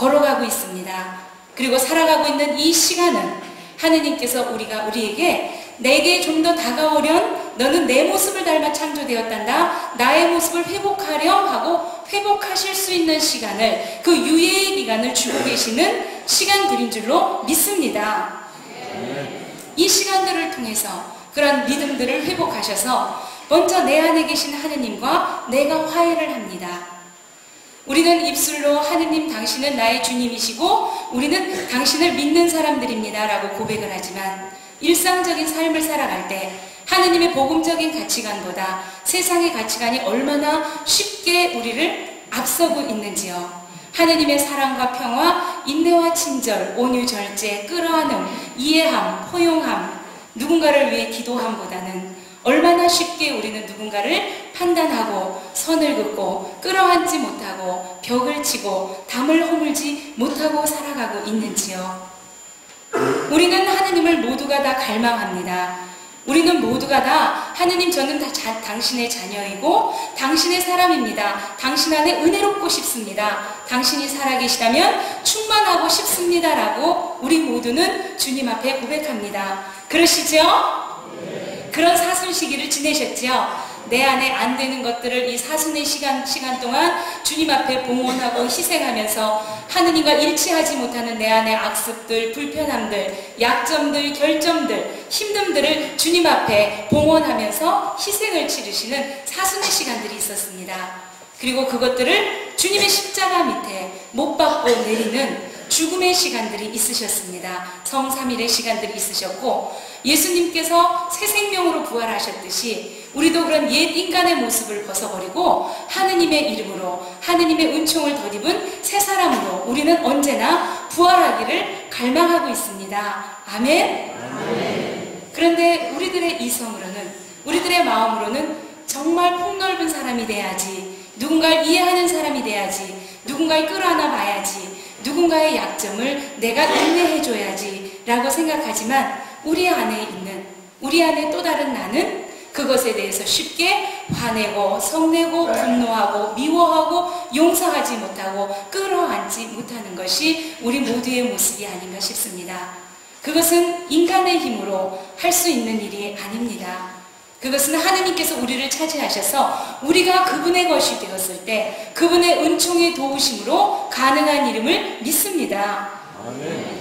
걸어가고 있습니다. 그리고 살아가고 있는 이 시간은 하느님께서 우리에게 내게 좀 더 다가오련 너는 내 모습을 닮아 창조되었단다. 나의 모습을 회복하렴 하고 회복하실 수 있는 시간을, 그 유예의 기간을 주고 계시는 시간들인 줄로 믿습니다. 이 시간들을 통해서 그런 믿음들을 회복하셔서 먼저 내 안에 계신 하느님과 내가 화해를 합니다. 우리는 입술로 하느님 당신은 나의 주님이시고 우리는 당신을 믿는 사람들입니다 라고 고백을 하지만 일상적인 삶을 살아갈 때 하느님의 복음적인 가치관보다 세상의 가치관이 얼마나 쉽게 우리를 앞서고 있는지요. 하느님의 사랑과 평화, 인내와 친절, 온유, 절제, 끌어안음, 이해함, 포용함, 누군가를 위해 기도함보다는 얼마나 쉽게 우리는 누군가를 판단하고 선을 긋고 끌어안지 못하고 벽을 치고 담을 허물지 못하고 살아가고 있는지요. 우리는 하느님을 모두가 다 갈망합니다. 우리는 모두가 다 하느님 저는 다 당신의 자녀이고 당신의 사람입니다. 당신 안에 은혜롭고 싶습니다. 당신이 살아계시다면 충만하고 싶습니다 라고 우리 모두는 주님 앞에 고백합니다. 그러시죠? 그런 사순 시기를 지내셨죠? 내 안에 안 되는 것들을 이 사순의 시간 동안 주님 앞에 봉헌하고 희생하면서 하느님과 일치하지 못하는 내 안의 악습들, 불편함들, 약점들, 결점들, 힘듦들을 주님 앞에 봉헌하면서 희생을 치르시는 사순의 시간들이 있었습니다. 그리고 그것들을 주님의 십자가 밑에 못 박고 내리는 죽음의 시간들이 있으셨습니다. 성삼일의 시간들이 있으셨고 예수님께서 새 생명으로 부활하셨듯이 우리도 그런 옛 인간의 모습을 벗어버리고 하느님의 이름으로 하느님의 은총을 덧입은 새 사람으로 우리는 언제나 부활하기를 갈망하고 있습니다. 아멘? 아멘. 그런데 우리들의 이성으로는, 우리들의 마음으로는 정말 폭넓은 사람이 돼야지, 누군가를 이해하는 사람이 돼야지, 누군가를 끌어안아 봐야지, 누군가의 약점을 내가 인내해줘야지 라고 생각하지만 우리 안에 있는, 우리 안에 또 다른 나는 그것에 대해서 쉽게 화내고 성내고 분노하고 미워하고 용서하지 못하고 끌어안지 못하는 것이 우리 모두의 모습이 아닌가 싶습니다. 그것은 인간의 힘으로 할 수 있는 일이 아닙니다. 그것은 하느님께서 우리를 차지하셔서 우리가 그분의 것이 되었을 때 그분의 은총의 도우심으로 가능한 이름을 믿습니다. 아멘.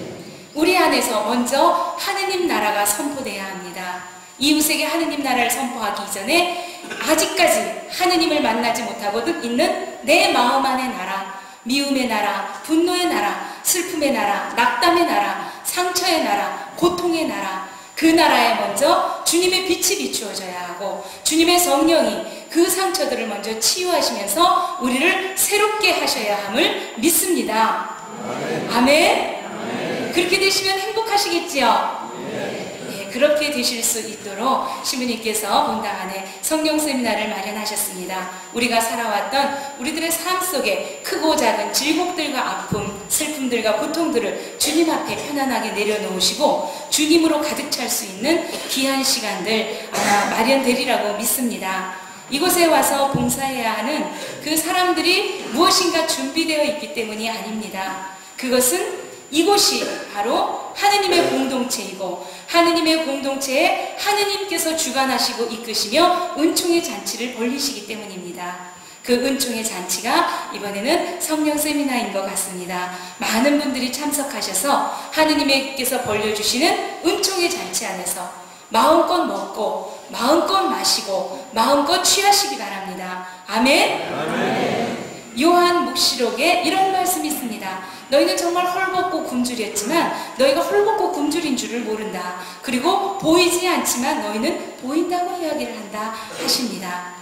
우리 안에서 먼저 하느님 나라가 선포돼야 합니다. 이웃에게 하느님 나라를 선포하기 이전에 아직까지 하느님을 만나지 못하고 있는 내 마음 안의 나라, 미움의 나라, 분노의 나라, 슬픔의 나라, 낙담의 나라, 상처의 나라, 고통의 나라, 그 나라에 먼저 주님의 빛이 비추어져야 하고 주님의 성령이 그 상처들을 먼저 치유하시면서 우리를 새롭게 하셔야 함을 믿습니다. 아멘. 아멘. 아멘. 그렇게 되시면 행복하시겠지요? 네, 그렇게 되실 수 있도록 시부님께서 본당 안에 성령 세미나를 마련하셨습니다. 우리가 살아왔던 우리들의 삶 속에 크고 작은 질곡들과 아픔, 슬픔들과 고통들을 주님 앞에 편안하게 내려놓으시고 주님으로 가득 찰 수 있는 귀한 시간들 아마 마련되리라고 믿습니다. 이곳에 와서 봉사해야 하는 그 사람들이 무엇인가 준비되어 있기 때문이 아닙니다. 그것은 이곳이 바로 하느님의 공동체이고 하느님의 공동체에 하느님께서 주관하시고 이끄시며 은총의 잔치를 벌리시기 때문입니다. 그 은총의 잔치가 이번에는 성령 세미나인 것 같습니다. 많은 분들이 참석하셔서 하느님께서 벌려주시는 은총의 잔치 안에서 마음껏 먹고 마음껏 마시고 마음껏 취하시기 바랍니다. 아멘. 아멘. 요한 묵시록에 이런 말씀이 있습니다. 너희는 정말 헐벗고 굶주렸지만 너희가 헐벗고 굶주린 줄을 모른다. 그리고 보이지 않지만 너희는 보인다고 이야기를 한다 하십니다.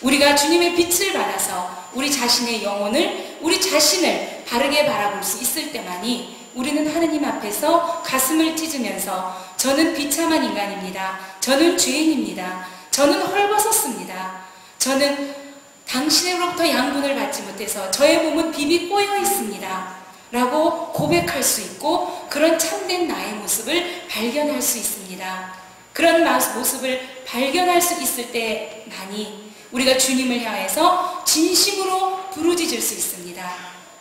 우리가 주님의 빛을 받아서 우리 자신의 영혼을, 우리 자신을 바르게 바라볼 수 있을 때만이 우리는 하느님 앞에서 가슴을 찢으면서 저는 비참한 인간입니다. 저는 죄인입니다. 저는 헐벗었습니다. 저는 당신으로부터 양분을 받지 못해서 저의 몸은 비비 꼬여 있습니다. 라고 고백할 수 있고 그런 참된 나의 모습을 발견할 수 있습니다. 그런 모습을 발견할 수 있을 때만이 우리가 주님을 향해서 진심으로 부르짖을 수 있습니다.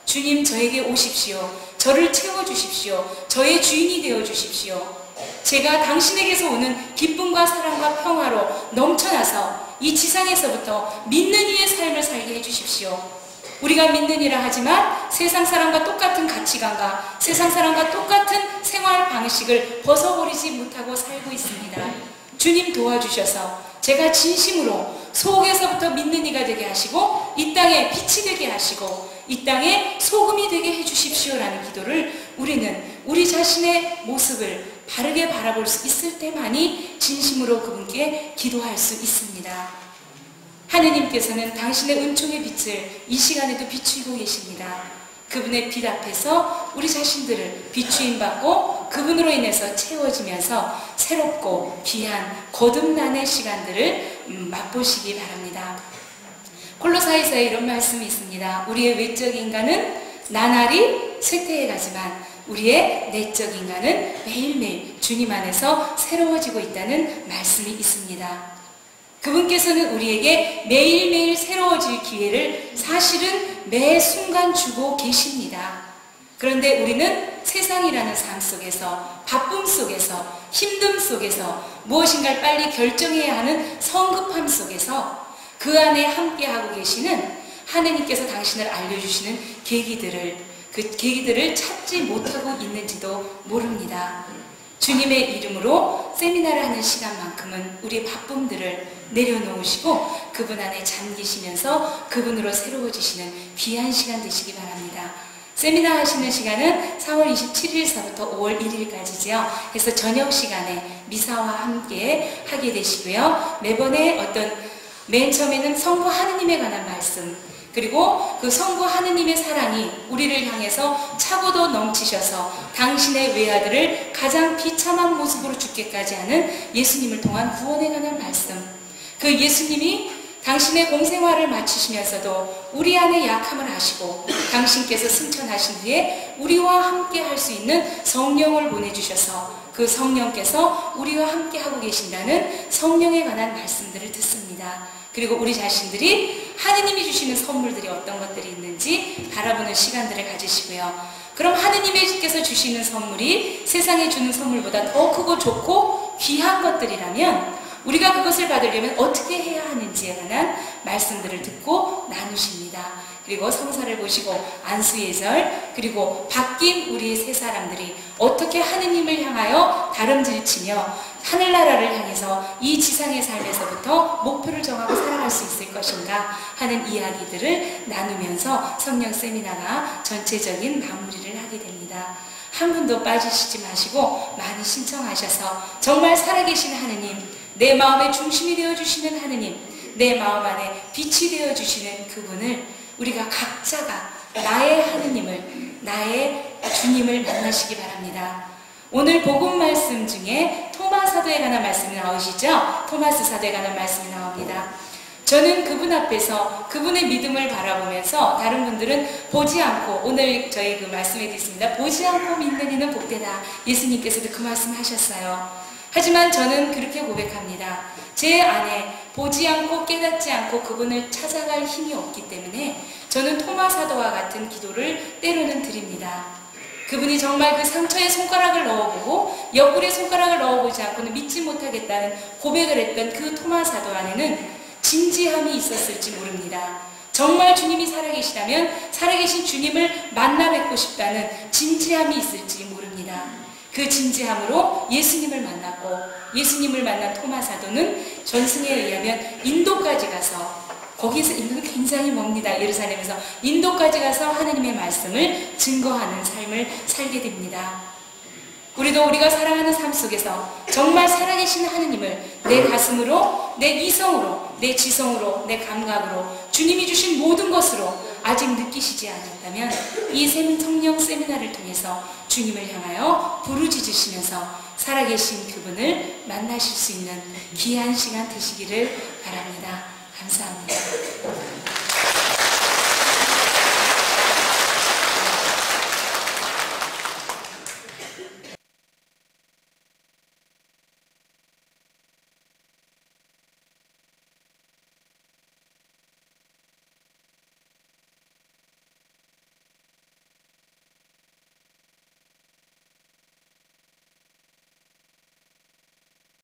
주님 저에게 오십시오. 저를 채워주십시오. 저의 주인이 되어주십시오. 제가 당신에게서 오는 기쁨과 사랑과 평화로 넘쳐나서 이 지상에서부터 믿는 이의 삶을 살게 해주십시오. 우리가 믿는 이라 하지만 세상 사람과 똑같은 가치관과 세상 사람과 똑같은 생활 방식을 벗어버리지 못하고 살고 있습니다. 주님 도와주셔서 제가 진심으로 속에서부터 믿는 이가 되게 하시고 이 땅에 빛이 되게 하시고 이 땅에 소금이 되게 해주십시오라는 기도를 우리는 우리 자신의 모습을 바르게 바라볼 수 있을 때만이 진심으로 그분께 기도할 수 있습니다. 하느님께서는 당신의 은총의 빛을 이 시간에도 비추고 계십니다. 그분의 빛 앞에서 우리 자신들을 비추임받고 그분으로 인해서 채워지면서 새롭고 귀한 거듭남의 시간들을 맛보시기 바랍니다. 골로사이서에 이런 말씀이 있습니다. 우리의 외적 인간은 나날이 쇠퇴해 가지만 우리의 내적 인간은 매일매일 주님 안에서 새로워지고 있다는 말씀이 있습니다. 그분께서는 우리에게 매일매일 새로워질 기회를 사실은 매 순간 주고 계십니다. 그런데 우리는 세상이라는 삶 속에서 바쁨 속에서 힘듦 속에서 무엇인가를 빨리 결정해야 하는 성급함 속에서 그 안에 함께하고 계시는 하느님께서 당신을 알려주시는 그 계기들을 찾지 못하고 있는지도 모릅니다. 주님의 이름으로 세미나를 하는 시간만큼은 우리 바쁨들을 내려놓으시고 그분 안에 잠기시면서 그분으로 새로워지시는 귀한 시간 되시기 바랍니다. 세미나 하시는 시간은 4월 27일서부터 5월 1일까지죠. 그래서 저녁 시간에 미사와 함께 하게 되시고요. 매번에 맨 처음에는 성부 하느님에 관한 말씀, 그리고 그 성부 하느님의 사랑이 우리를 향해서 차고도 넘치셔서 당신의 외아들을 가장 비참한 모습으로 죽게까지 하는 예수님을 통한 구원에 관한 말씀, 그 예수님이 당신의 공생활을 마치시면서도 우리 안에 약함을 아시고 당신께서 승천하신 뒤에 우리와 함께 할 수 있는 성령을 보내주셔서 그 성령께서 우리와 함께 하고 계신다는 성령에 관한 말씀들을 듣습니다. 그리고 우리 자신들이 하느님이 주시는 선물들이 어떤 것들이 있는지 바라보는 시간들을 가지시고요. 그럼 하느님께서 주시는 선물이 세상에 주는 선물보다 더 크고 좋고 귀한 것들이라면 우리가 그것을 받으려면 어떻게 해야 하는지에 관한 말씀들을 듣고 나누십니다. 그리고 성사를 보시고 안수예절, 그리고 바뀐 우리 세 사람들이 어떻게 하느님을 향하여 다름질치며 하늘나라를 향해서 이 지상의 삶에서부터 목표를 정하고 살아갈 수 있을 것인가 하는 이야기들을 나누면서 성령 세미나가 전체적인 마무리를 하게 됩니다. 한 분도 빠지시지 마시고 많이 신청하셔서 정말 살아계신 하느님, 내 마음의 중심이 되어주시는 하느님, 내 마음 안에 빛이 되어주시는 그분을 우리가 각자가 나의 하느님을, 나의 주님을 만나시기 바랍니다. 오늘 복음 말씀 중에 토마 사도에 관한 말씀이 나오시죠? 토마스 사도에 관한 말씀이 나옵니다. 저는 그분 앞에서 그분의 믿음을 바라보면서 다른 분들은 보지 않고, 오늘 저희 그 말씀에도 있습니다. 보지 않고 믿는 이는 복되다. 예수님께서도 그 말씀 하셨어요. 하지만 저는 그렇게 고백합니다. 제 안에 보지 않고 깨닫지 않고 그분을 찾아갈 힘이 없기 때문에 저는 토마 사도와 같은 기도를 때로는 드립니다. 그분이 정말 그 상처에 손가락을 넣어보고 옆구리에 손가락을 넣어보지 않고는 믿지 못하겠다는 고백을 했던 그 토마 사도 안에는 진지함이 있었을지 모릅니다. 정말 주님이 살아계시다면 살아계신 주님을 만나 뵙고 싶다는 진지함이 있을지 모릅니다. 그 진지함으로 예수님을 만났고 예수님을 만난 토마 사도는 전승에 의하면 인도까지 가서, 거기서 인도는 굉장히 멉니다. 예루살렘에서 인도까지 가서 하느님의 말씀을 증거하는 삶을 살게 됩니다. 우리도 우리가 사랑하는 삶 속에서 정말 살아계신 하느님을 내 가슴으로, 내 이성으로, 내 지성으로, 내 감각으로, 주님이 주신 모든 것으로 아직 느끼시지 않았다면 이 성령 세미나를 통해서 주님을 향하여 부르짖으시면서 살아계신 그분을 만나실 수 있는 귀한 시간 되시기를 바랍니다. 감사합니다.